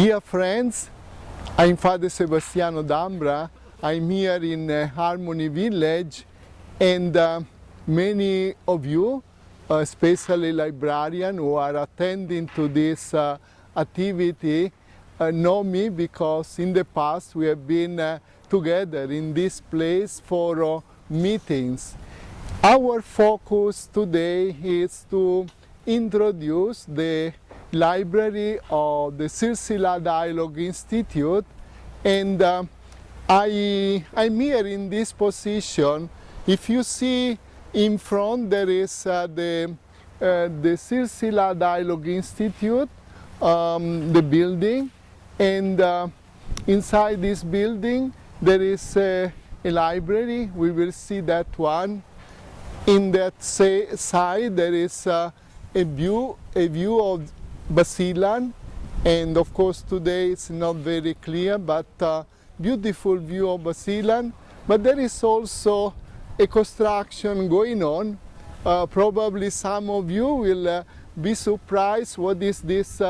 Dear friends, I'm Father Sebastiano D'Ambra. I'm here in Harmony Village, and many of you, especially librarians who are attending to this activity, know me because in the past we have been together in this place for meetings. Our focus today is to introduce the library of the Silsilah Dialogue Institute, and I'm here in this position. If you see in front, there is the Silsilah Dialogue Institute, the building, and inside this building there is a library. We will see that one. In that side there is a view of Basilan, and of course today it's not very clear, but beautiful view of Basilan. But there is also a construction going on. Probably some of you will be surprised what is this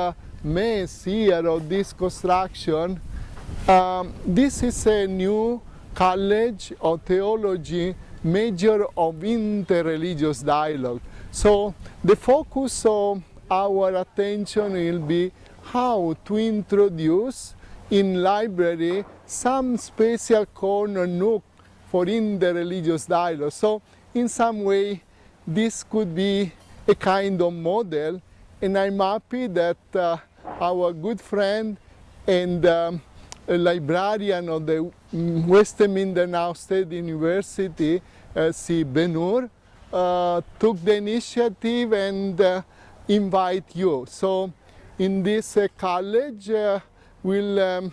mess here of this construction. This is a new college of theology, major of interreligious dialogue. So the focus of our attention will be how to introduce in library some special corner nook for interreligious dialogue. So in some way this could be a kind of model, and I'm happy that our good friend and a librarian of the Western Mindanao State University, C. Benur, took the initiative and invite you. So in this college will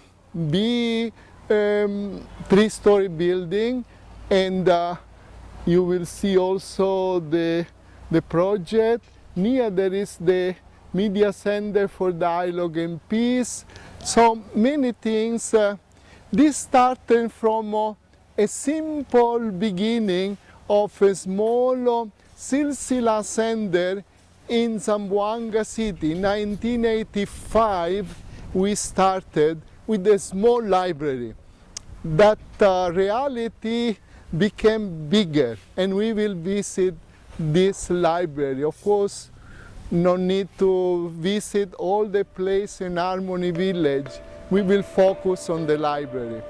be three-story building, and you will see also the project. Near there is the Media Center for Dialogue and Peace. So many things. This started from a simple beginning of a small Silsilah center in Zamboanga City. In 1985, we started with a small library. That reality became bigger, and we will visit this library. Of course, no need to visit all the places in Harmony Village. We will focus on the library.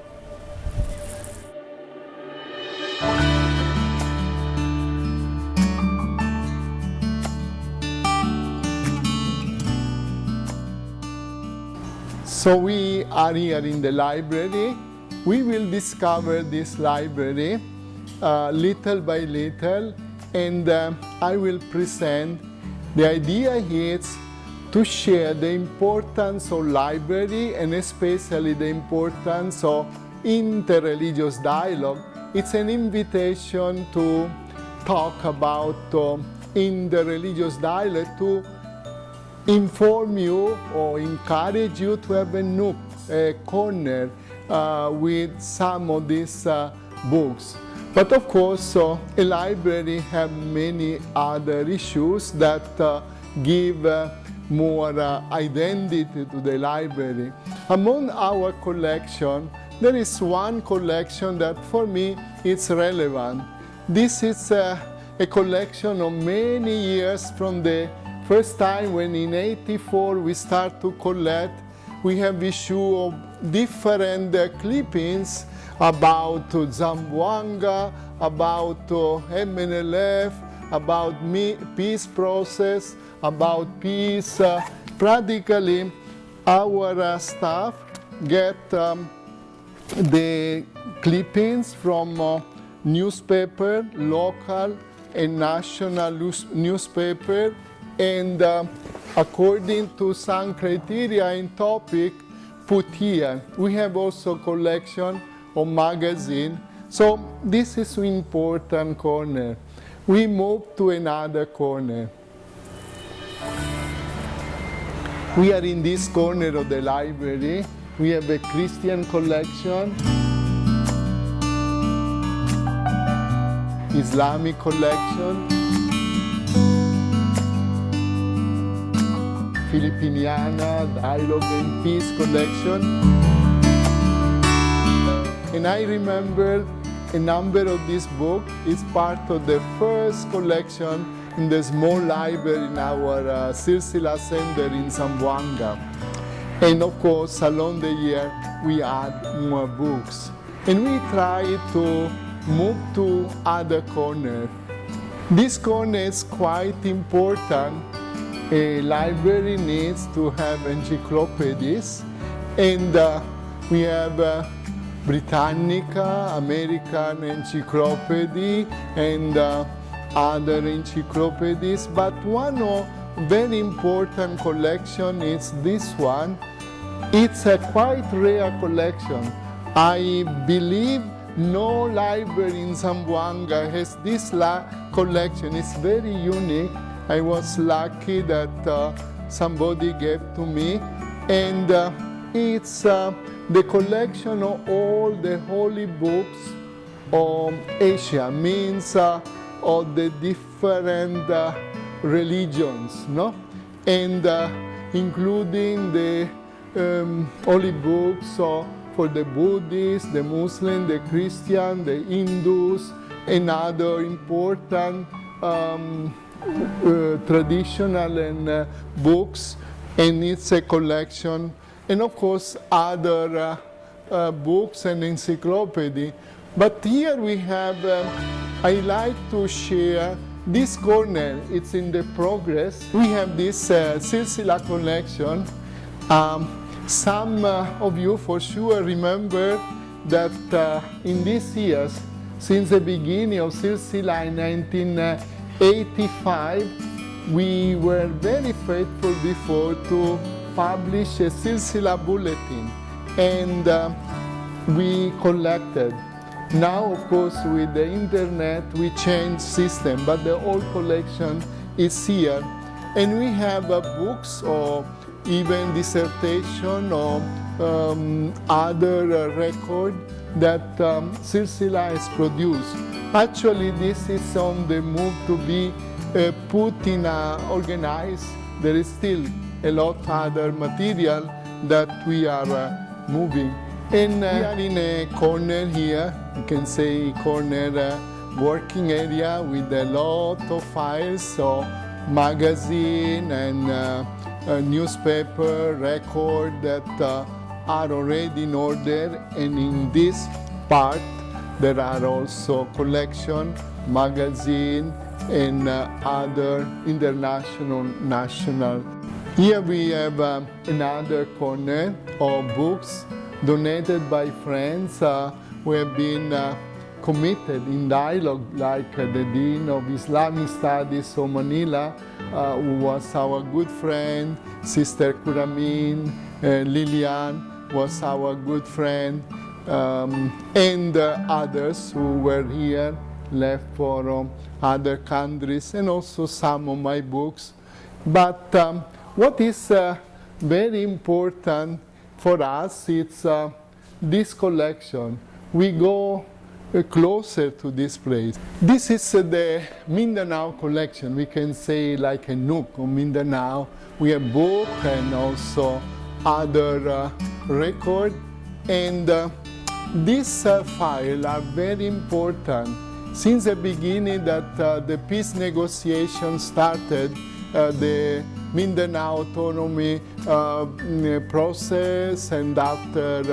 So we are here in the library. We will discover this library little by little, and I will present. The idea is to share the importance of library, and especially the importance of interreligious dialogue. It's an invitation to talk about interreligious dialogue, to inform you or encourage you to have a nook, a corner with some of these books. But of course, a library has many other issues that give more identity to the library. Among our collection, there is one collection that for me is relevant. This is a collection of many years from the first time when in '84 we start to collect. We have issue of different clippings about Zamboanga, about MNLF, about peace process, about peace. Practically our staff get the clippings from newspaper, local and national newspaper, and according to some criteria and topic put here. We have also collection of magazine. So this is an important corner. We move to another corner. We are in this corner of the library. We have a Christian collection, Islamic collection, Filippiniana, Dialogue and Peace collection. And I remember a number of this book is part of the first collection in the small library in our Silsilah center in Zamboanga. And of course, along the year, we add more books. And we try to move to other corners. This corner is quite important. A library needs to have encyclopedias, and we have Britannica, American Encyclopedia, and other encyclopedias. But one of very important collection is this one. It's a quite rare collection. I believe no library in Zamboanga has this collection. It's very unique. I was lucky that somebody gave to me, and it's the collection of all the holy books of Asia, means of the different religions, no? And including the holy books for the Buddhists, the Muslims, the Christians, the Hindus, and other important traditional and books, and it's a collection, and of course other books and encyclopedia. But here we have, I like to share this corner. It's in the progress. We have this Silsilah collection. Some of you for sure remember that in these years, since the beginning of Silsilah in 1985, we were very faithful before to publish a Silsilah bulletin, and we collected. Now, of course, with the internet, we changed system, but the old collection is here. And we have books or even dissertation or other record that Silsilah has produced. Actually, this is on the move to be put in organized. There is still a lot of other material that we are moving. And we are in a corner here, you can say corner working area with a lot of files, so magazine and newspaper record that are already in order. And in this part there are also collection, magazine, and other international, national. Here we have another corner of books donated by friends who have been committed in dialogue, like the Dean of Islamic Studies of Manila, who was our good friend, Sister Kuramin, Lilian was our good friend, and others who were here, left for other countries, and also some of my books. But what is very important for us, it's this collection. We go closer to this place. This is the Mindanao collection. We can say like a nook of Mindanao. We have book and also other record. And these files are very important. Since the beginning that the peace negotiations started, the Mindanao autonomy process, and after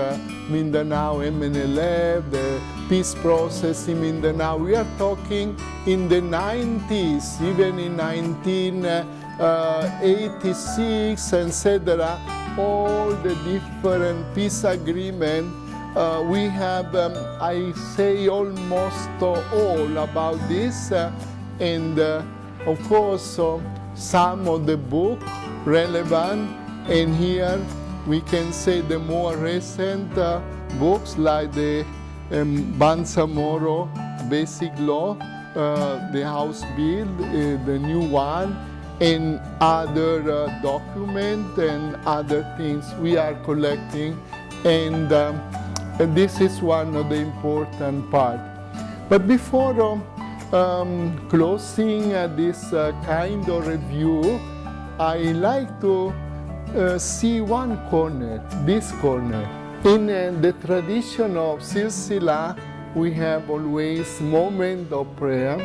Mindanao MNLF, the peace process in Mindanao. We are talking in the 90s, even in 1986, etc. All the different peace agreements. We have, I say, almost all about this, and of course, some of the book relevant, and here we can say the more recent books like the Bangsamoro Basic Law, the House Bill, the new one, and other documents and other things we are collecting, and this is one of the important part. But before closing this kind of review, I like to see one corner, this corner. In the tradition of Silsilah, we have always moment of prayer.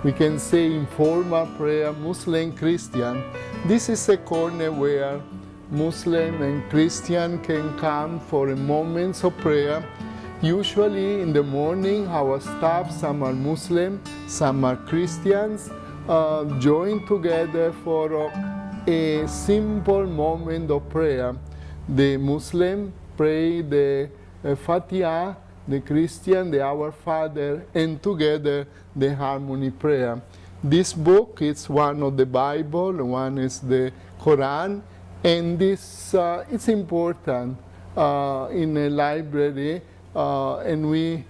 We can say informal prayer, Muslim, Christian. This is a corner where Muslim and Christian can come for a moments of prayer. Usually in the morning, our staff, some are Muslim, some are Christians, join together for a simple moment of prayer. The Muslim pray the Fatiha, the Christian, the Our Father, and together the harmony prayer. This book is one of the Bible, one is the Quran, and this it's important in a library, and we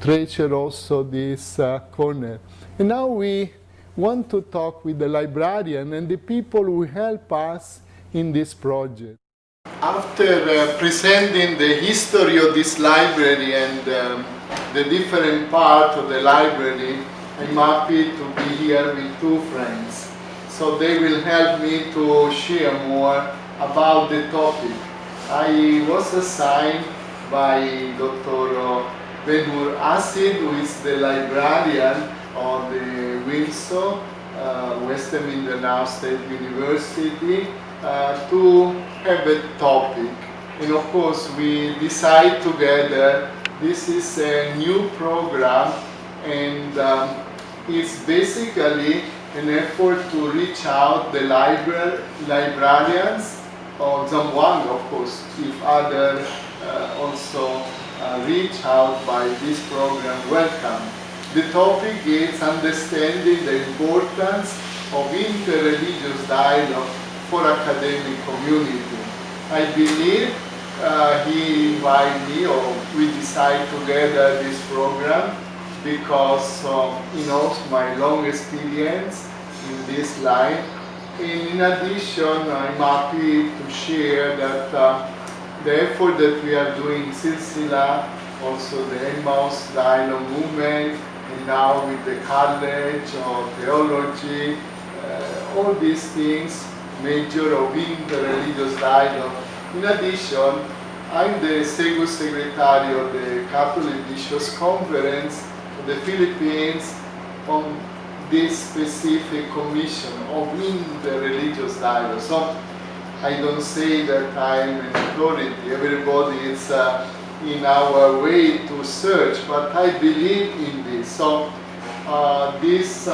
treasure also this corner. And now we want to talk with the librarian and the people who help us in this project. After presenting the history of this library and the different parts of the library, I'm happy to be here with two friends. So they will help me to share more about the topic. I was assigned by Dr. Benhur Asid, who is the librarian of the Windsor, Western Mindanao State University, to have a topic. And of course we decide together, this is a new program, and it's basically an effort to reach out the librarians, or Zamboanga of course, if others also reach out by this program, welcome. The topic is understanding the importance of interreligious dialogue for academic community. I believe he invited me, or we decide together this program because he knows my long experience in this line. In addition, I'm happy to share that the effort that we are doing in Silsilah, also the Emmaus Dialogue Movement, and now with the College of Theology, all these things, major of interreligious dialogue. In addition, I'm the Secretary Secretary of the Catholic Bishops' Conference of the Philippines on this specific commission of interreligious dialogue. So I don't say that I'm an authority, everybody is in our way to search, but I believe in this. So this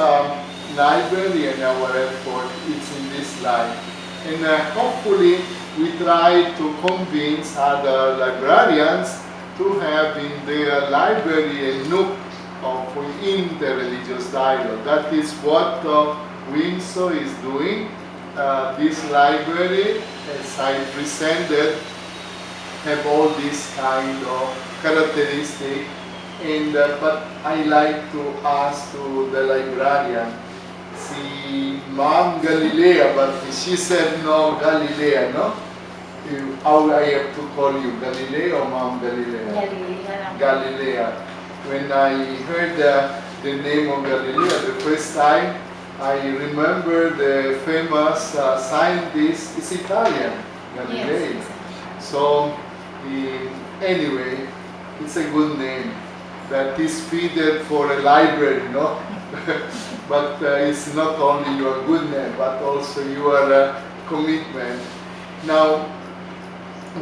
library and our effort is in this line. And hopefully we try to convince other librarians to have in their library a nook of interreligious dialogue. That is what Windsor is doing. This library, as I presented, have all these kind of characteristics. And but I like to ask to the librarian, si Ma'am Galilea, but she said no, Galilea, no? How I have to call you, Galilea or Ma'am Galilea? Galilea. Galilea. When I heard the name of Galilea the first time, I remember the famous scientist, it's Italian, Galilei. Yes. So anyway, it's a good name that is fitted for a library, no? But it's not only your good name, but also your commitment. Now,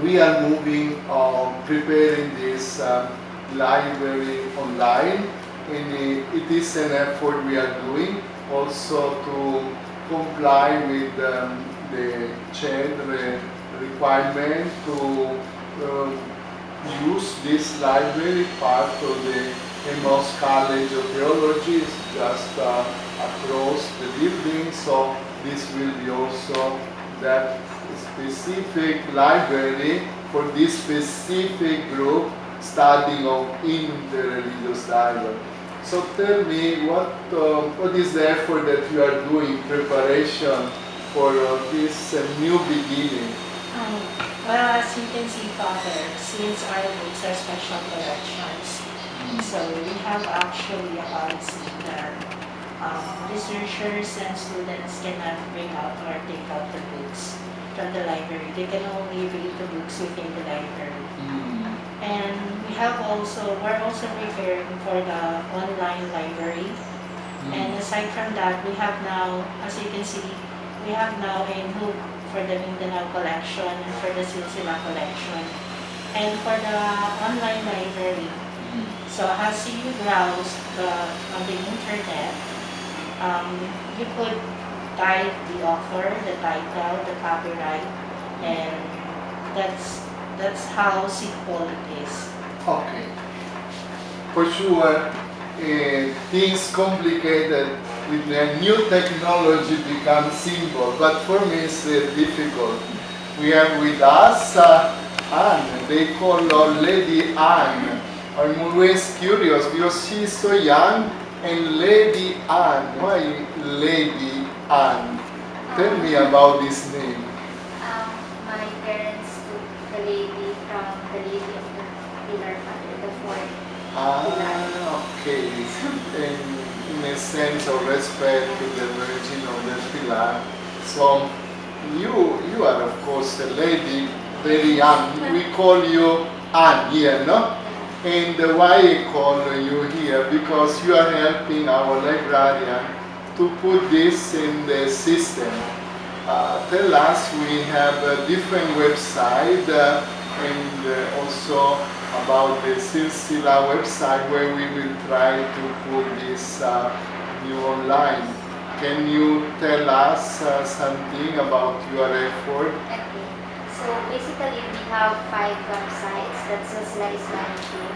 we are moving on preparing this library online, and it is an effort we are doing also to comply with the CHED requirement to use this library, part of the Emmaus College of Theology, is just across the building, so this will be also that specific library for this specific group studying of interreligious dialogue. So tell me, what is the effort that you are doing in preparation for this new beginning? Well, as you can see, Father, since our books are special collections, so we have actually a policy that researchers and students cannot bring out or take out the books. from the library. They can only read the books within the library. And we're also preparing for the online library. And aside from that, we have now, as you can see, we have now a book for the Mindanao collection and for the Silsilah collection. And for the online library, so as you browse on the internet, you could type the author, the title, the copyright, and that's how simple it is. Okay. For sure, things complicated with the new technology become simple, but for me it's difficult. We have with us Anne, they call her Lady Anne. I'm always curious because she's so young, and Lady Anne, why Lady Anne? Tell me about this name. My parents took the lady from the Lady of the Pilar Father, the fourth Pilar. Okay. And in a sense of respect to the Virgin of the Pilar. So you are of course a lady, very young. We call you Anne here, no? And why I call you here? Because you are helping our librarian to put this in the system. Tell us, we have a different website and also about the Silsilah website where we will try to put this new online. Can you tell us something about your effort? Okay. So basically we have 5 websites that Silsilah is managing.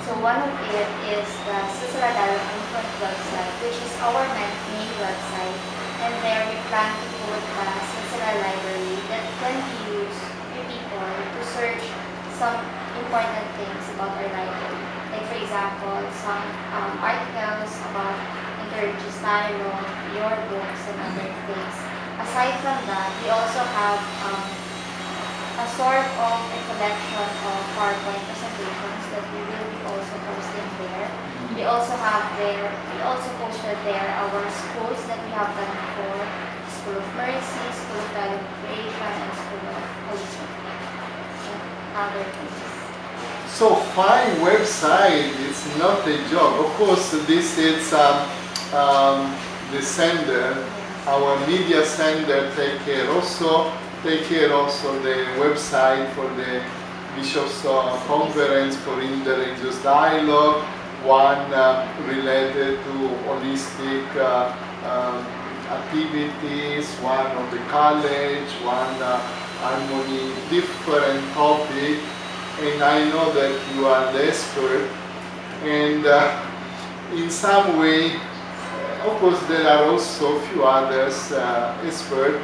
So one of it is the Silsilah Dialogue Infant website, which is our main website. And there we plan to put a Silsilah library that can be used by people to search some important things about our library. Like for example, some articles about interreligious dialogue, your books, and other things. Aside from that, we also have a sort of a collection of PowerPoint presentations that we will be also posting there. We also posted there our schools that we have done before: School of Mercy, School of Dialogue Creation, and School of Holism, and other things. So 5 websites, it's not a job. Of course, this is the sender, our media sender take care also the website for the Bishops' Conference for Interreligious Dialogue, one related to holistic activities, one of the college, one harmony, different topic. And I know that you are the expert, and in some way, of course, there are also a few others experts.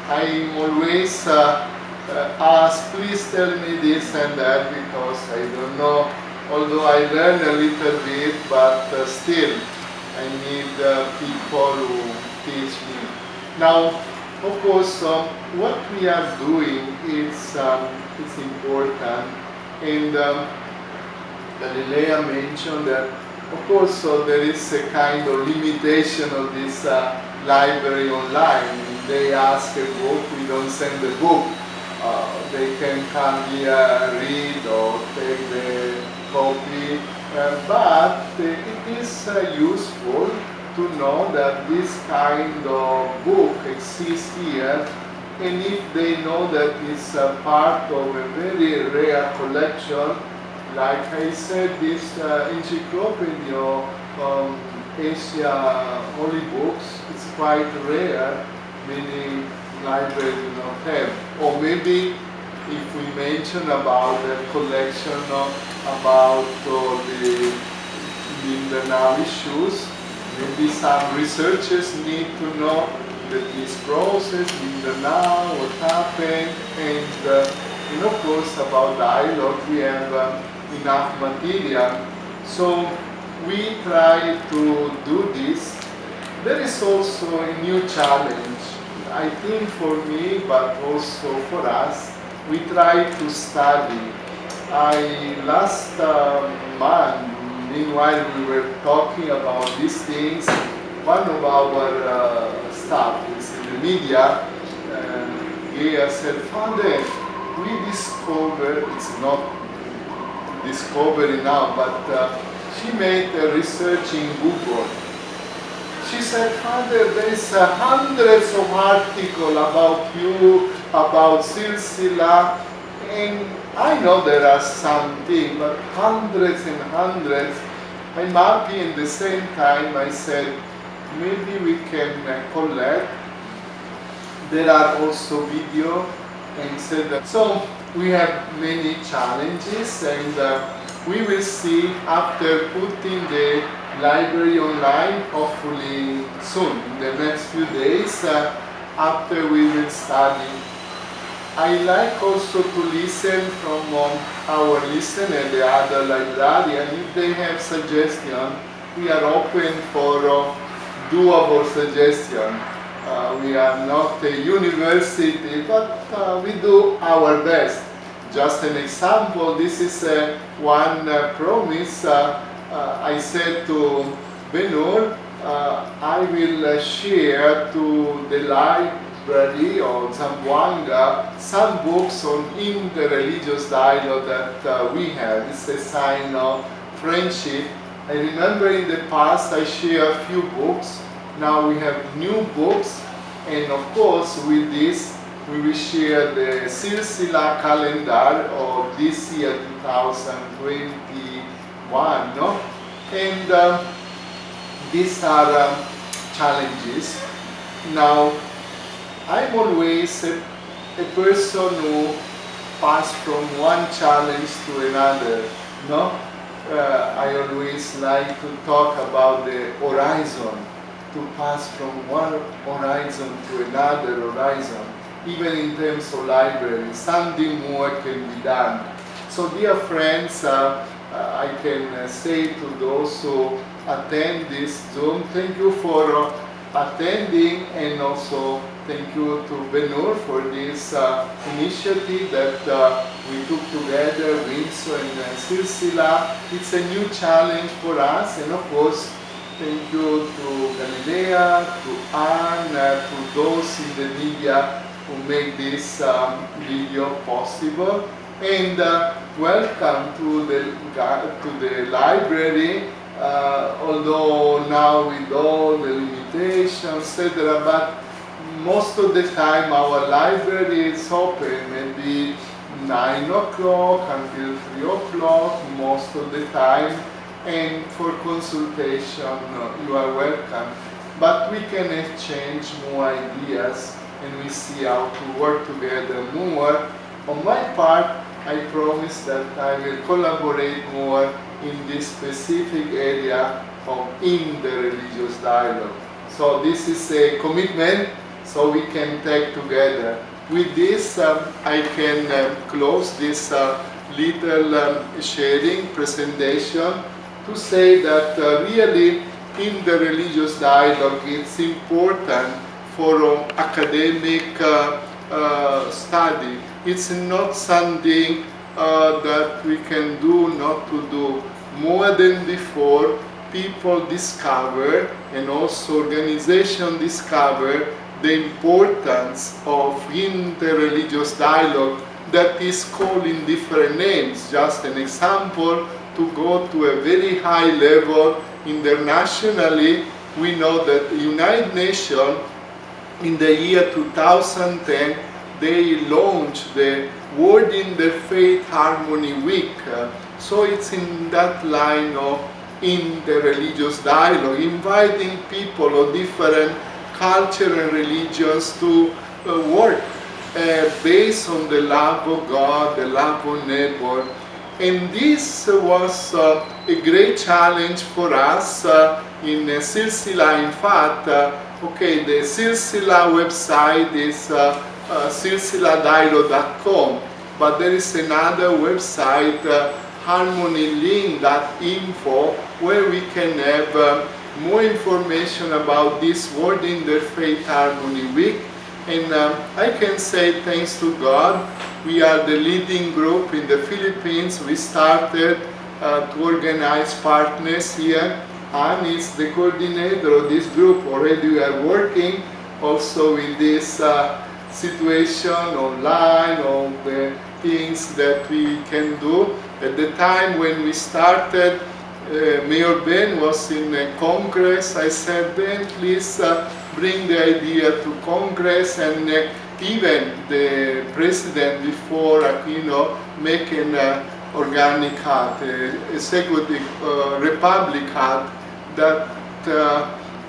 I'm always asked, please tell me this and that, because I don't know, although I learn a little bit, but still I need people who teach me. Now, of course, what we are doing is it's important. And Galilea mentioned that, of course, there is a kind of limitation of this library online. If they ask a book, we don't send the book. They can come here, read, or take the copy. But it is useful to know that this kind of book exists here. And if they know that it's a part of a very rare collection, like I said, this encyclopedia of Asia Holy Books, it's quite rare, many libraries do not have. Or maybe if we mention about the collection about the Mindanao issues, maybe some researchers need to know that this process, Mindanao, what happened, and of course about dialogue we have enough material. So we try to do this. There is also a new challenge, I think for me, but also for us. We try to study. Last month, meanwhile we were talking about these things, one of our staff is in the media, Galilea said, Father, we discovered, it's not discovery now, but she made a research in Google. She said, Father, there's hundreds of articles about you, about Silsilah, and I know there are something, but hundreds and hundreds. I'm happy, and at the same time I said, maybe we can collect. There are also video, and said that. So we have many challenges, and we will see after putting the library online, hopefully soon, in the next few days, after we will study. I like also to listen from our listener, the other librarian, if they have suggestions. We are open for doable suggestions. We are not a university, but we do our best. Just an example, this is one promise. I said to Benur, I will share to the library of Zamboanga some books on interreligious dialogue that we have. It's a sign of friendship. I remember in the past I shared a few books. Now we have new books, and of course with this we will share the Silsilah calendar of this year 2021, no? And these are challenges. Now I'm always a person who passes from one challenge to another, no? I always like to talk about the horizon, to pass from one horizon to another horizon, even in terms of library, something more can be done. So dear friends, I can say to those who attend this Zoom, thank you for attending, and also thank you to Benur for this initiative that we took together, Windsor and Silsilah. It's a new challenge for us, and of course, thank you to Galilea, to Anne, to those in the media who make this video possible. And welcome to the library, although now with all the limitations, etc. But most of the time our library is open, maybe 9 o'clock until 3 o'clock most of the time. And for consultation, you are welcome. But we can exchange more ideas, and we see how to work together more. On my part, I promise that I will collaborate more in this specific area of interreligious dialogue. So this is a commitment, so we can take together. With this, I can close this little sharing presentation to say that really interreligious dialogue is important for academic study. It's not something that we can do, not to do. More than before, people discover, and also organizations discover, the importance of interreligious dialogue that is called in different names. Just an example, to go to a very high level internationally, we know that the United Nations in the year 2010, they launched the World Interfaith Harmony Week. So it's in that line of interreligious dialogue, inviting people of different culture and religions to work based on the love of God, the love of neighbor. And this was a great challenge for us in Silsilah. In fact, okay, the Silsilah website is silsilahdialogue.com, but there is another website, harmonylink.info, where we can have more information about this World Interfaith Harmony Week. And I can say thanks to God, we are the leading group in the Philippines. We started to organize partners here. Anne is the coordinator of this group. Already we are working also with this situation online, all the things that we can do. At the time when we started, Mayor Ben was in a Congress. I said, Ben, please bring the idea to Congress, and even the president before Aquino make an organic act, executive republic act, that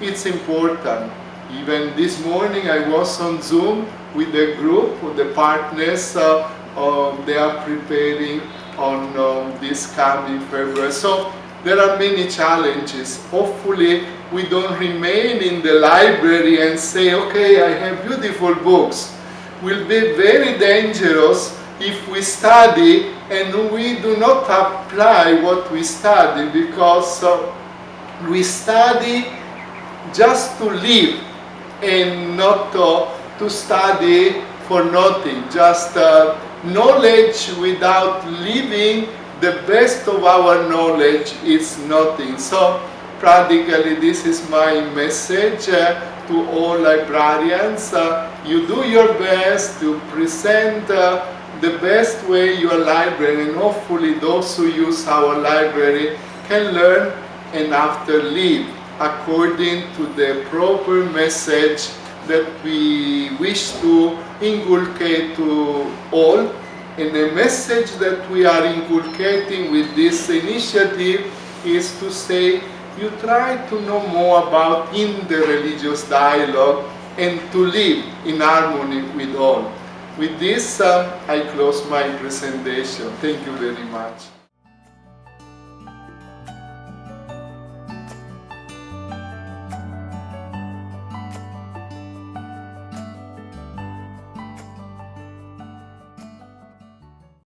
it's important. Even this morning I was on Zoom with a group of the partners. They are preparing on this coming February. So there are many challenges. Hopefully we don't remain in the library and say, okay, I have beautiful books. Will be very dangerous if we study and we do not apply what we study, because we study just to live and not to study for nothing. Just knowledge without living the best of our knowledge is nothing. So practically this is my message to all librarians. You do your best to present the best way your library, and hopefully those who use our library can learn and after live according to the proper message that we wish to inculcate to all. And the message that we are inculcating with this initiative is to say, you try to know more about interreligious dialogue and to live in harmony with all. With this, I close my presentation. Thank you very much.